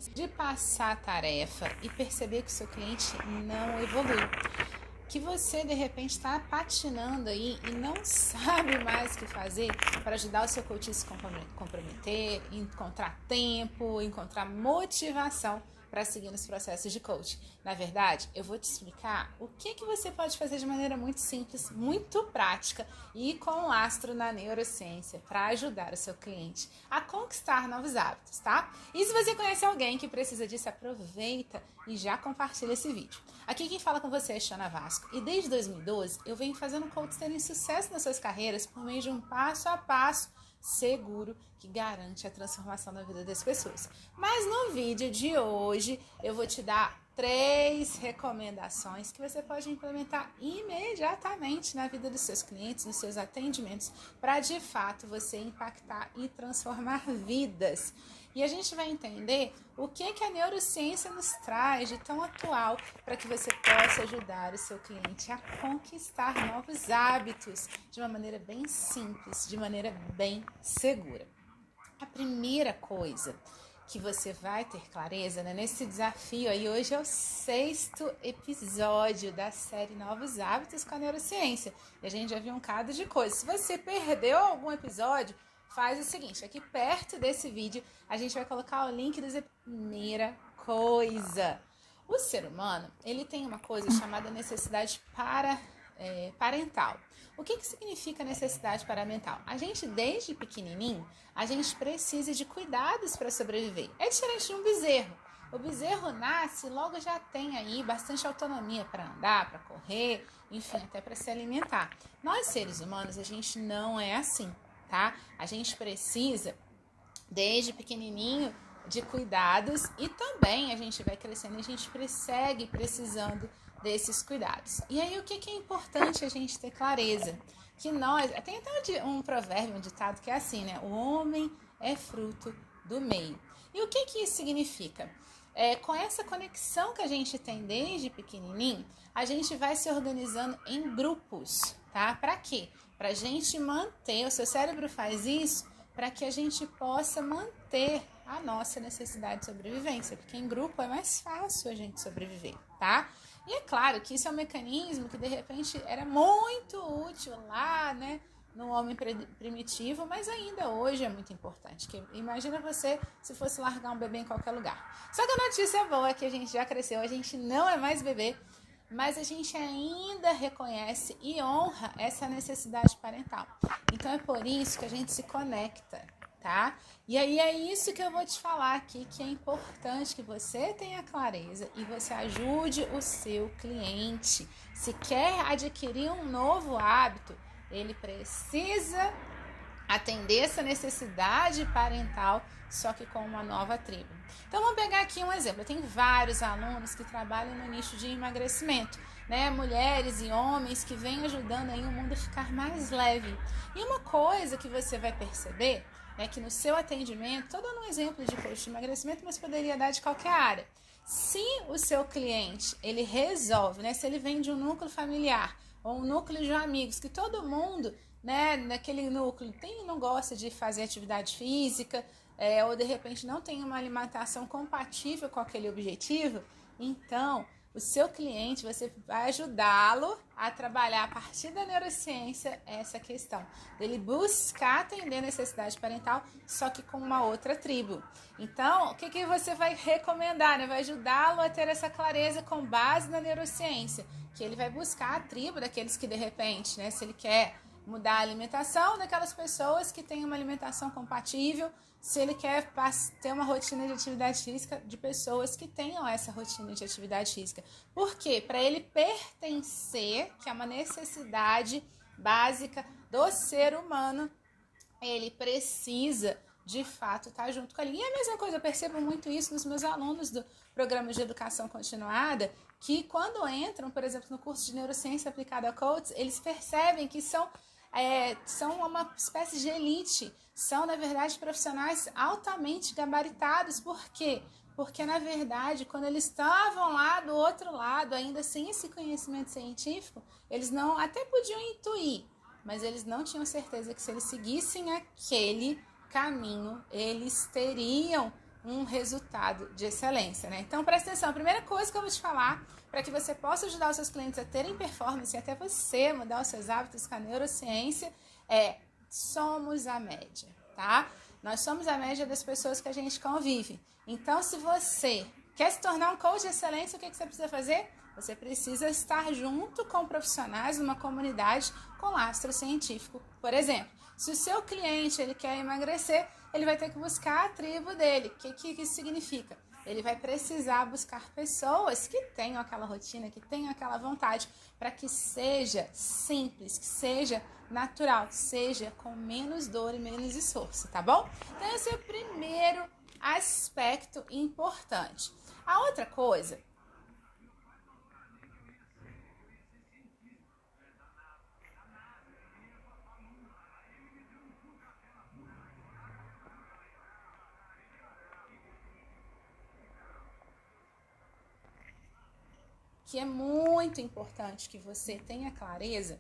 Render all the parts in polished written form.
de passar a tarefa e perceber que o seu cliente não evolui. Que você de repente está patinando aí e não sabe mais o que fazer para ajudar o seu coach a se comprometer, encontrar tempo, encontrar motivação para seguir nos processos de coaching. Na verdade, eu vou te explicar o que você pode fazer de maneira muito simples, muito prática e com lastro na neurociência para ajudar o seu cliente a conquistar novos hábitos, tá? E se você conhece alguém que precisa disso, aproveita e já compartilha esse vídeo. Aqui quem fala com você é Shana Vasco e desde 2012 eu venho fazendo coaches terem sucesso nas suas carreiras por meio de um passo a passo seguro que garante a transformação da vida das pessoas. Mas no vídeo de hoje eu vou te dar 3 recomendações que você pode implementar imediatamente na vida dos seus clientes, nos seus atendimentos, para de fato você impactar e transformar vidas. E a gente vai entender o que a neurociência nos traz de tão atual para que você possa ajudar o seu cliente a conquistar novos hábitos de uma maneira bem simples, de maneira bem segura. A primeira coisa que você vai ter clareza, né, nesse desafio aí, hoje é o 6º episódio da série Novos Hábitos com a Neurociência. E a gente já viu um bocado de coisa. Se você perdeu algum episódio, faz o seguinte, aqui perto desse vídeo a gente vai colocar o link da primeira coisa. O ser humano, ele tem uma coisa chamada necessidade parental. O que significa necessidade parental? A gente, desde pequenininho, a gente precisa de cuidados para sobreviver. É diferente de um bezerro. O bezerro nasce e logo já tem aí bastante autonomia para andar, para correr, enfim, até para se alimentar. Nós, seres humanos, a gente não é assim, tá? A gente precisa, desde pequenininho, de cuidados e também a gente vai crescendo e a gente segue precisando desses cuidados. E aí o que é importante a gente ter clareza? Que nós, tem até um provérbio, um ditado que é assim, né? O homem é fruto do meio. E o que isso significa? Com essa conexão que a gente tem desde pequenininho, a gente vai se organizando em grupos, tá? Para quê? Para a gente manter, o seu cérebro faz isso para que a gente possa manter a nossa necessidade de sobrevivência, porque em grupo é mais fácil a gente sobreviver, tá? E é claro que isso é um mecanismo que de repente era muito útil lá, né, no homem primitivo, mas ainda hoje é muito importante. Que imagina você se fosse largar um bebê em qualquer lugar. Só que a notícia boa é que a gente já cresceu, a gente não é mais bebê, mas a gente ainda reconhece e honra essa necessidade parental. Então é por isso que a gente se conecta, tá? E aí é isso que eu vou te falar aqui, que é importante que você tenha clareza e você ajude o seu cliente. Se quer adquirir um novo hábito, ele precisa atender essa necessidade parental, só que com uma nova tribo. Então vamos pegar aqui um exemplo. Eu tenho vários alunos que trabalham no nicho de emagrecimento, né? Mulheres e homens que vêm ajudando aí o mundo a ficar mais leve. E uma coisa que você vai perceber é que no seu atendimento, estou dando um exemplo de coach de emagrecimento, mas poderia dar de qualquer área. Se o seu cliente, ele resolve, né? Se ele vem de um núcleo familiar ou um núcleo de amigos, que todo mundo, né, naquele núcleo não gosta de fazer atividade física, ou de repente não tem uma alimentação compatível com aquele objetivo, então o seu cliente, você vai ajudá-lo a trabalhar a partir da neurociência essa questão dele buscar atender a necessidade parental, só que com uma outra tribo. Então, o que você vai recomendar, né? Vai ajudá-lo a ter essa clareza com base na neurociência, que ele vai buscar a tribo daqueles que de repente, né, se ele quer mudar a alimentação daquelas pessoas que têm uma alimentação compatível, se ele quer ter uma rotina de atividade física de pessoas que tenham essa rotina de atividade física. Por quê? Para ele pertencer, que é uma necessidade básica do ser humano, ele precisa de fato estar junto com ele. E a mesma coisa, eu percebo muito isso nos meus alunos do programa de educação continuada, que quando entram, por exemplo, no curso de neurociência aplicada a coaches, eles percebem que são uma espécie de elite, são, na verdade, profissionais altamente gabaritados. Por quê? Porque, na verdade, quando eles estavam lá do outro lado, ainda sem esse conhecimento científico, eles não até podiam intuir, mas eles não tinham certeza que se eles seguissem aquele caminho, eles teriam um resultado de excelência, né? Então, presta atenção. A primeira coisa que eu vou te falar para que você possa ajudar os seus clientes a terem performance e até você mudar os seus hábitos com a neurociência é: somos a média, tá? Nós somos a média das pessoas que a gente convive. Então, se você quer se tornar um coach de excelência, o que você precisa fazer? Você precisa estar junto com profissionais numa comunidade com lastro científico. Por exemplo, se o seu cliente ele quer emagrecer, ele vai ter que buscar a tribo dele. O que isso significa? Ele vai precisar buscar pessoas que tenham aquela rotina, que tenham aquela vontade, para que seja simples, que seja natural, seja com menos dor e menos esforço, tá bom? Então esse é o primeiro aspecto importante. A outra coisa que é muito importante que você tenha clareza,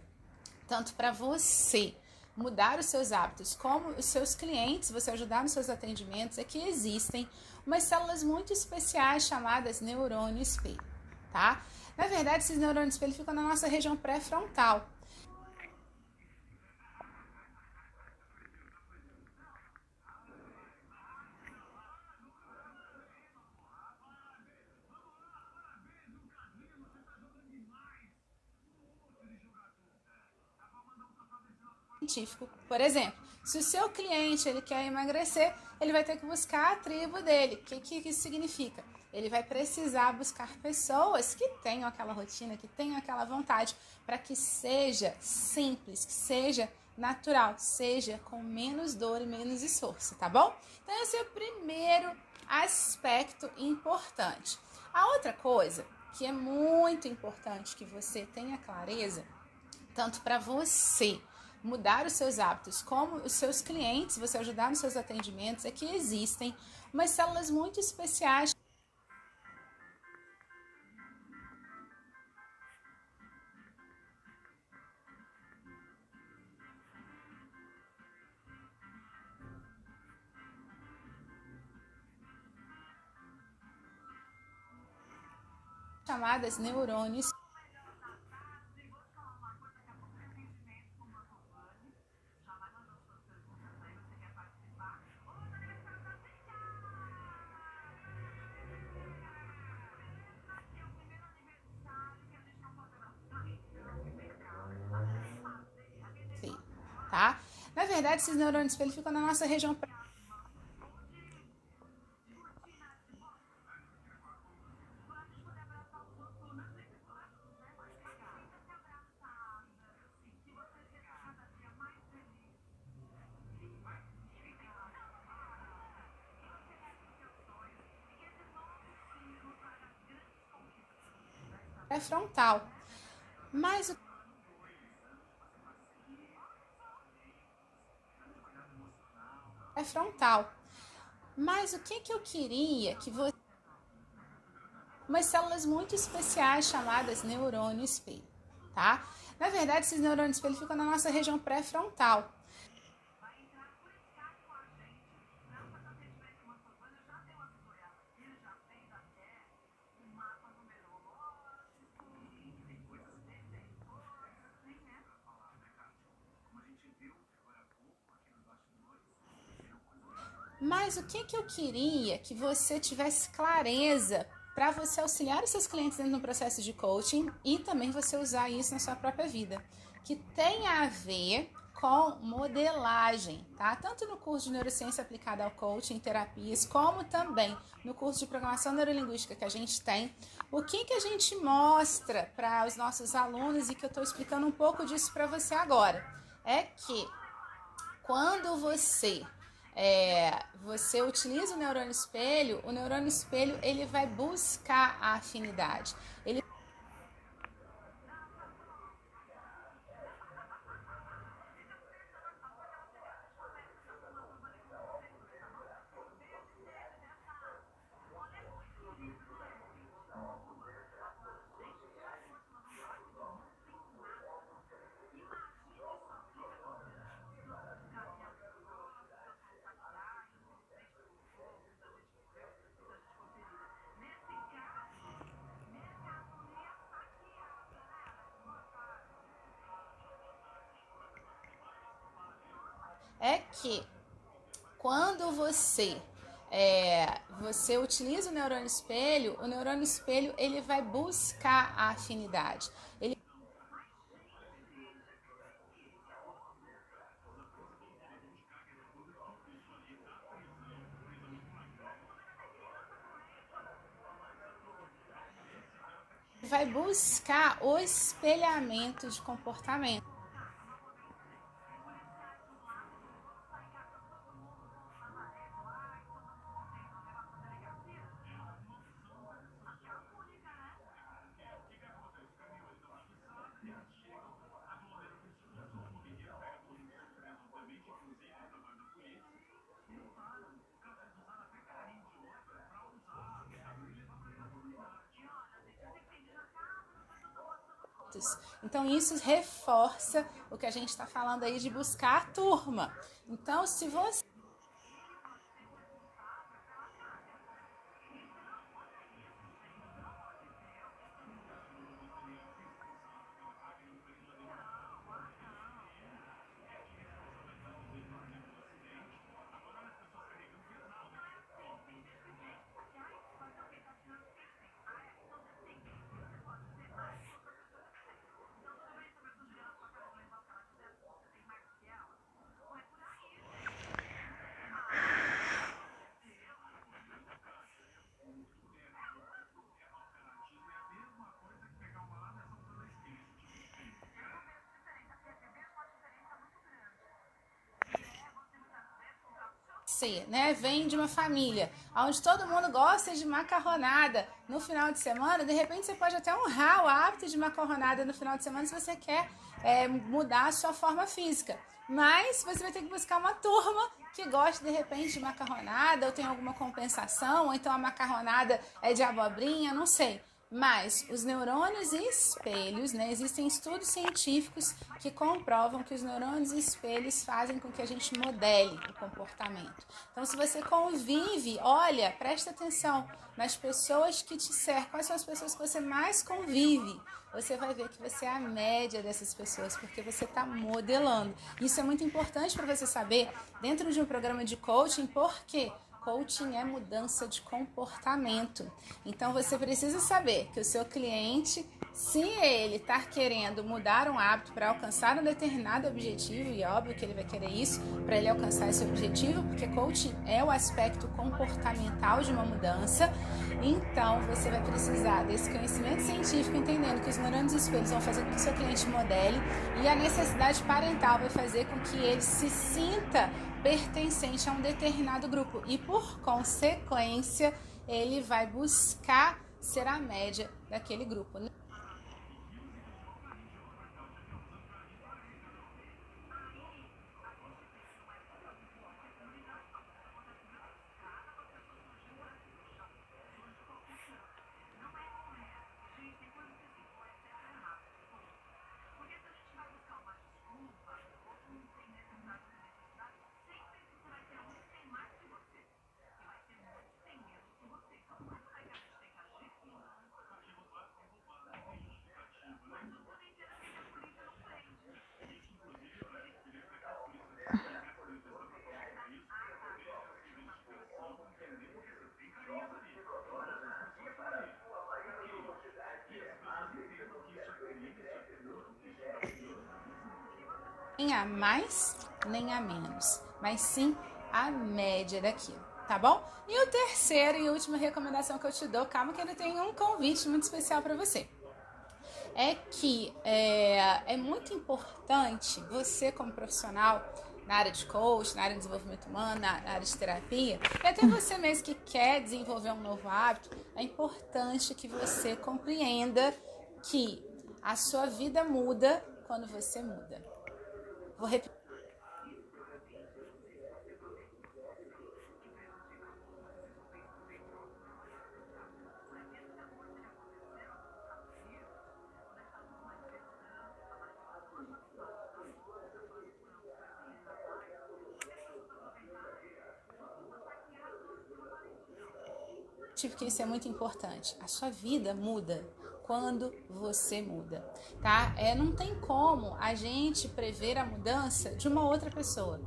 tanto para você mudar os seus hábitos, como os seus clientes, você ajudar nos seus atendimentos, é que existem umas células muito especiais chamadas neurônio espelho, tá? Na verdade, esses neurônios espelho ficam na nossa região pré-frontal. Científico. Por exemplo, se o seu cliente ele quer emagrecer, ele vai ter que buscar a tribo dele. O que isso significa? Ele vai precisar buscar pessoas que tenham aquela rotina, que tenham aquela vontade, para que seja simples, que seja natural, seja com menos dor e menos esforço, tá bom? Então esse é o primeiro aspecto importante. A outra coisa que é muito importante que você tenha clareza, tanto para você mudar os seus hábitos, como os seus clientes, você ajudar nos seus atendimentos, é que existem umas células muito especiais chamadas neurônios. Tá? Na verdade, esses neurônios espelho ficam na nossa região. É frontal. Mas o é frontal. Mas o que eu queria que você umas células muito especiais chamadas neurônio espelho, tá? Na verdade, esses neurônios espelho ficam na nossa região pré-frontal. Mas o que eu queria que você tivesse clareza para você auxiliar os seus clientes dentro do processo de coaching e também você usar isso na sua própria vida, que tem a ver com modelagem, tá? Tanto no curso de neurociência aplicada ao coaching, terapias, como também no curso de programação neurolinguística que a gente tem. O que a gente mostra para os nossos alunos e que eu estou explicando um pouco disso para você agora é que quando você utiliza o neurônio espelho ele vai buscar a afinidade. Ele é que quando você utiliza o neurônio espelho ele vai buscar a afinidade. Ele vai buscar o espelhamento de comportamento. Então isso reforça o que a gente está falando aí de buscar a turma. Então se você vem de uma família onde todo mundo gosta de macarronada no final de semana, de repente você pode até honrar o hábito de macarronada no final de semana se você quer mudar a sua forma física. Mas você vai ter que buscar uma turma que goste de repente de macarronada, ou tem alguma compensação, ou então a macarronada é de abobrinha, não sei. Mas os neurônios espelhos, existem estudos científicos que comprovam que os neurônios espelhos fazem com que a gente modele o comportamento. Então, se você convive, olha, presta atenção nas pessoas que te cercam, quais são as pessoas que você mais convive, você vai ver que você é a média dessas pessoas, porque você está modelando. Isso é muito importante para você saber dentro de um programa de coaching, porque coaching é mudança de comportamento. Então você precisa saber que o seu cliente, se ele está querendo mudar um hábito para alcançar um determinado objetivo, e é óbvio que ele vai querer isso para ele alcançar esse objetivo, porque coaching é o aspecto comportamental de uma mudança. Então você vai precisar desse conhecimento científico, entendendo que os neurônios espelhos vão fazer com que o seu cliente modele, e a necessidade parental vai fazer com que ele se sinta pertencente a um determinado grupo e, por consequência, ele vai buscar ser a média daquele grupo. Nem a mais, nem a menos, mas sim a média daquilo, tá bom? E o terceiro e última recomendação que eu te dou, calma que ainda tem um convite muito especial para você, é que é muito importante você como profissional na área de coach, na área de desenvolvimento humano, na área de terapia, e até você mesmo que quer desenvolver um novo hábito, é importante que você compreenda que a sua vida muda quando você muda. Vou repetir. Porque isso é muito importante. A sua vida muda quando você muda, tá? Não tem como a gente prever a mudança de uma outra pessoa.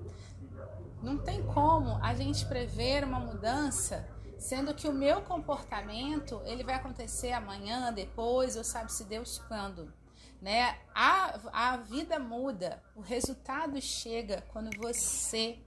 Não tem como a gente prever uma mudança, sendo que o meu comportamento ele vai acontecer amanhã, depois, ou sabe-se Deus quando, né? A vida muda, o resultado chega quando você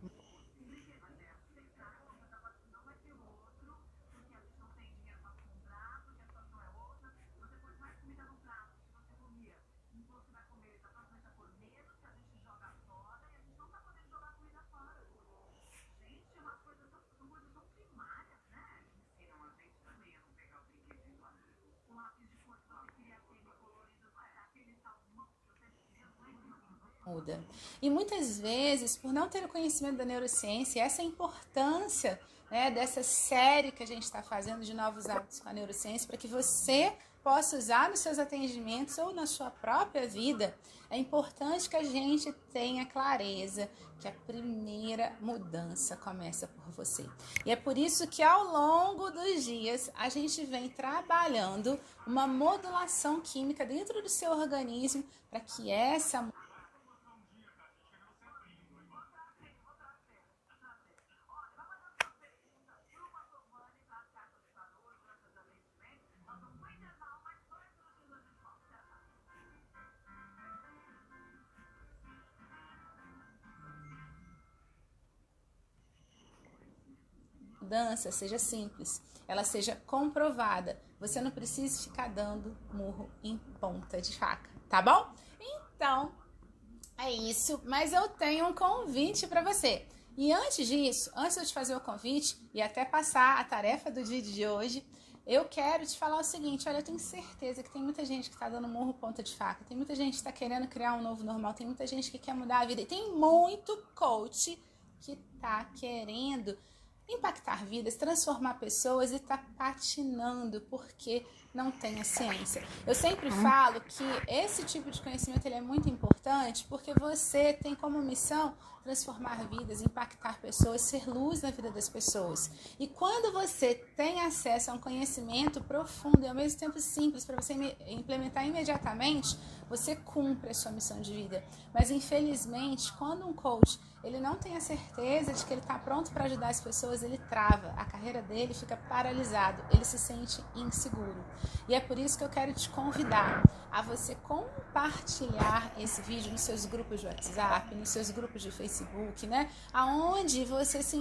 muda. E muitas vezes, por não ter o conhecimento da neurociência, essa importância, né, dessa série que a gente está fazendo de novos hábitos com a neurociência, para que você possa usar nos seus atendimentos ou na sua própria vida, é importante que a gente tenha clareza que a primeira mudança começa por você. E é por isso que ao longo dos dias a gente vem trabalhando uma modulação química dentro do seu organismo para que essa mudança seja simples, ela seja comprovada. Você não precisa ficar dando murro em ponta de faca, tá bom? Então, é isso, mas eu tenho um convite para você. E antes disso, antes de eu te fazer o convite e até passar a tarefa do dia de hoje, eu quero te falar o seguinte, olha, eu tenho certeza que tem muita gente que está dando murro ponta de faca, tem muita gente que está querendo criar um novo normal, tem muita gente que quer mudar a vida, e tem muito coach que está querendo impactar vidas, transformar pessoas e está patinando porque não tem a ciência. Eu sempre falo que esse tipo de conhecimento ele é muito importante porque você tem como missão transformar vidas, impactar pessoas, ser luz na vida das pessoas. E quando você tem acesso a um conhecimento profundo e ao mesmo tempo simples para você implementar imediatamente, você cumpre a sua missão de vida. Mas infelizmente, quando um coach ele não tem a certeza de que ele está pronto para ajudar as pessoas, ele trava, a carreira dele fica paralisado, ele se sente inseguro. E é por isso que eu quero te convidar a você compartilhar esse vídeo nos seus grupos de WhatsApp, nos seus grupos de Facebook, né? Aonde você se